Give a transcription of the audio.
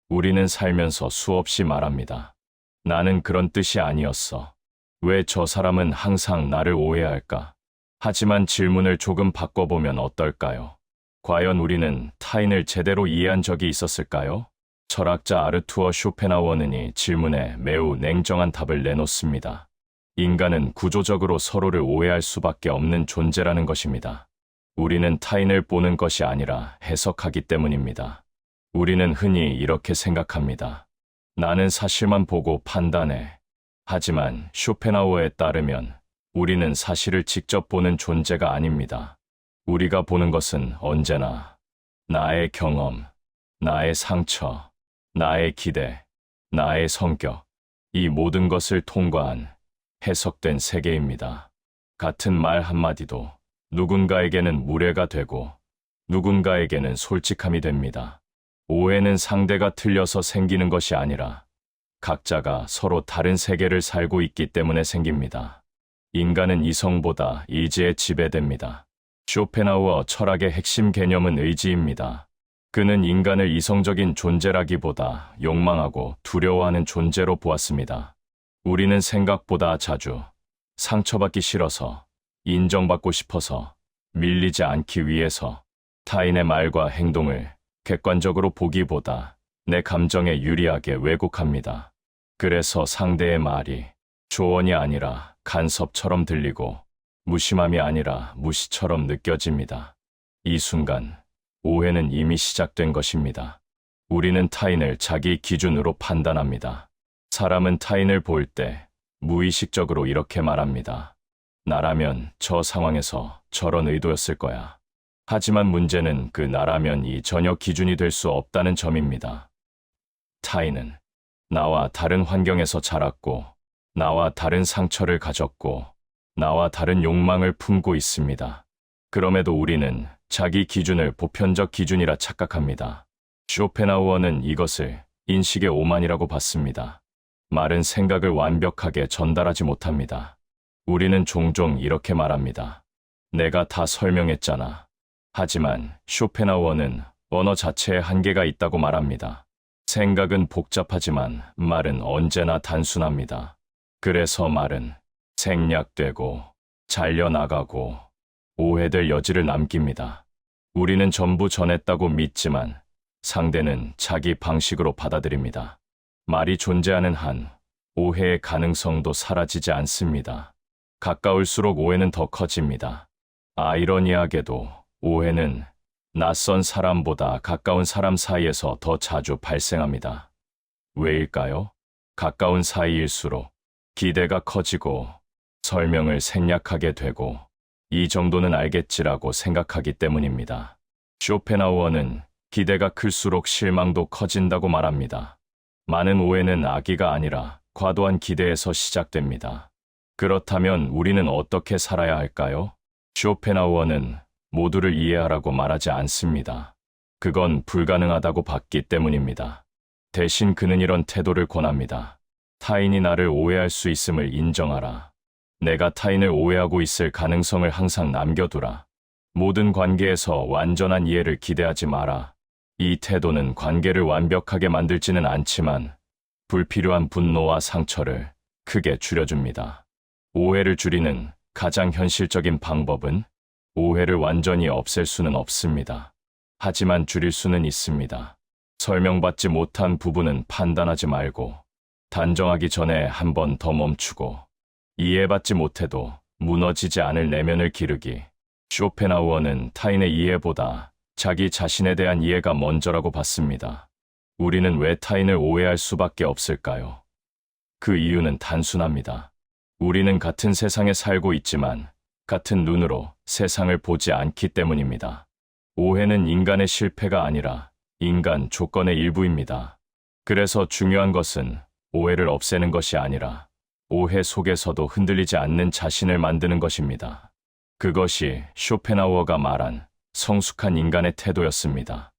우리는 살면서 수없이 말합니다. 나는 그런 뜻이 아니었어. 왜 저 사람은 항상 나를 오해할까? 하지만 질문을 조금 바꿔보면 어떨까요? 과연 우리는 타인을 제대로 이해한 적이 있었을까요? 철학자 아르투어 쇼펜하우어는 이 질문에 매우 냉정한 답을 내놓습니다. 인간은 구조적으로 서로를 오해할 수밖에 없는 존재라는 것입니다. 우리는 타인을 보는 것이 아니라 해석하기 때문입니다. 우리는 흔히 이렇게 생각합니다. 나는 사실만 보고 판단해. 하지만 쇼펜하우어에 따르면 우리는 사실을 직접 보는 존재가 아닙니다. 우리가 보는 것은 언제나 나의 경험, 나의 상처, 나의 기대, 나의 성격, 이 모든 것을 통과한 해석된 세계입니다. 같은 말 한마디도 누군가에게는 무례가 되고 누군가에게는 솔직함이 됩니다. 오해는 상대가 틀려서 생기는 것이 아니라 각자가 서로 다른 세계를 살고 있기 때문에 생깁니다. 인간은 이성보다 의지에 지배됩니다. 쇼펜하우어 철학의 핵심 개념은 의지입니다. 그는 인간을 이성적인 존재라기보다 욕망하고 두려워하는 존재로 보았습니다. 우리는 생각보다 자주 상처받기 싫어서, 인정받고 싶어서, 밀리지 않기 위해서 타인의 말과 행동을 객관적으로 보기보다 내 감정에 유리하게 왜곡합니다. 그래서 상대의 말이 조언이 아니라 간섭처럼 들리고 무심함이 아니라 무시처럼 느껴집니다. 이 순간 오해는 이미 시작된 것입니다. 우리는 타인을 자기 기준으로 판단합니다. 사람은 타인을 볼 때 무의식적으로 이렇게 말합니다. 나라면 저 상황에서 저런 의도였을 거야. 하지만 문제는 그 나라면이 전혀 기준이 될 수 없다는 점입니다. 타인은 나와 다른 환경에서 자랐고, 나와 다른 상처를 가졌고, 나와 다른 욕망을 품고 있습니다. 그럼에도 우리는 자기 기준을 보편적 기준이라 착각합니다. 쇼펜하우어는 이것을 인식의 오만이라고 봤습니다. 말은 생각을 완벽하게 전달하지 못합니다. 우리는 종종 이렇게 말합니다. 내가 다 설명했잖아. 하지만 쇼펜하우어는 언어 자체에 한계가 있다고 말합니다. 생각은 복잡하지만 말은 언제나 단순합니다. 그래서 말은 생략되고 잘려나가고 오해될 여지를 남깁니다. 우리는 전부 전했다고 믿지만 상대는 자기 방식으로 받아들입니다. 말이 존재하는 한 오해의 가능성도 사라지지 않습니다. 가까울수록 오해는 더 커집니다. 아이러니하게도 오해는 낯선 사람보다 가까운 사람 사이에서 더 자주 발생합니다. 왜일까요? 가까운 사이일수록 기대가 커지고 설명을 생략하게 되고 이 정도는 알겠지라고 생각하기 때문입니다. 쇼펜하우어는 기대가 클수록 실망도 커진다고 말합니다. 많은 오해는 악의가 아니라 과도한 기대에서 시작됩니다. 그렇다면 우리는 어떻게 살아야 할까요? 쇼펜하우어는 모두를 이해하라고 말하지 않습니다. 그건 불가능하다고 봤기 때문입니다. 대신 그는 이런 태도를 권합니다. 타인이 나를 오해할 수 있음을 인정하라. 내가 타인을 오해하고 있을 가능성을 항상 남겨두라. 모든 관계에서 완전한 이해를 기대하지 마라. 이 태도는 관계를 완벽하게 만들지는 않지만 불필요한 분노와 상처를 크게 줄여줍니다. 오해를 줄이는 가장 현실적인 방법은 오해를 완전히 없앨 수는 없습니다. 하지만 줄일 수는 있습니다. 설명받지 못한 부분은 판단하지 말고 단정하기 전에 한 번 더 멈추고 이해받지 못해도 무너지지 않을 내면을 기르기. 쇼펜하우어는 타인의 이해보다 자기 자신에 대한 이해가 먼저라고 봤습니다. 우리는 왜 타인을 오해할 수밖에 없을까요? 그 이유는 단순합니다. 우리는 같은 세상에 살고 있지만 같은 눈으로 세상을 보지 않기 때문입니다. 오해는 인간의 실패가 아니라 인간 조건의 일부입니다. 그래서 중요한 것은 오해를 없애는 것이 아니라 오해 속에서도 흔들리지 않는 자신을 만드는 것입니다. 그것이 쇼펜하우어가 말한 성숙한 인간의 태도였습니다.